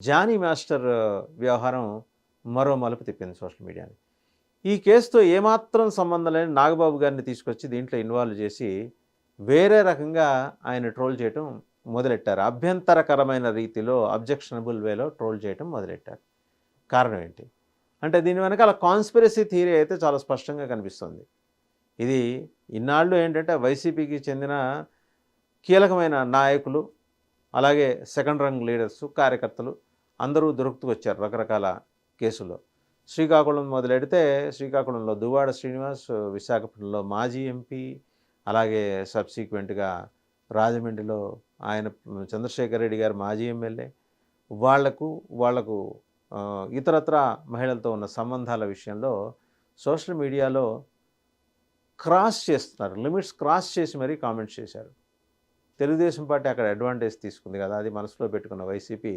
Johnny master వ్యవహారం మరో మలుపు తిప్పింది సోషల్ మీడియాని. ఈ కేసుతో ఏమాత్రం సంబంధం లేని నాగబాబు గారిని తీసుకొచ్చి దీంట్లో ఇన్వాల్వ్ చేసి, వేరే రకంగా ఆయన ట్రోల్ చేయటం మొదలెట్టారు. అభ్యంతరకరమైన రీతిలో అబ్జెక్షనబుల్ వేలో ట్రోల్ చేయటం మొదలెట్టారు. కారణం ఏంటి? అంటే దీని వెనకాల కాన్స్పిరసీ థియరీ అయితే చాలా స్పష్టంగా కనిపిస్తుంది. ఇది ఇన్నాళ్ళు ఏంటంటే వైసీపీకి చెందిన కీలకమైన నాయకులు, అలాగే సెకండ్ రంగ్ లీడర్సు, కార్యకర్తలు అందరూ దొరుకుతూ వచ్చారు రకరకాల కేసుల్లో. శ్రీకాకుళం మొదలెడితే శ్రీకాకుళంలో దువ్వాడ శ్రీనివాస్, విశాఖపట్నంలో మాజీ ఎంపీ, అలాగే సబ్సిక్వెంట్‌గా రాజమండ్రిలో ఆయన చంద్రశేఖర్ రెడ్డి గారు మాజీ ఎమ్మెల్యే. వాళ్లకు ఇతరత్రా మహిళలతో ఉన్న సంబంధాల విషయంలో సోషల్ మీడియాలో క్రాస్ చేస్తున్నారు. లిమిట్స్ క్రాస్ చేసి మరీ కామెంట్స్ చేశారు. తెలుగుదేశం పార్టీ అక్కడ అడ్వాంటేజ్ తీసుకుంది కదా! అది మనసులో పెట్టుకున్న వైసీపీ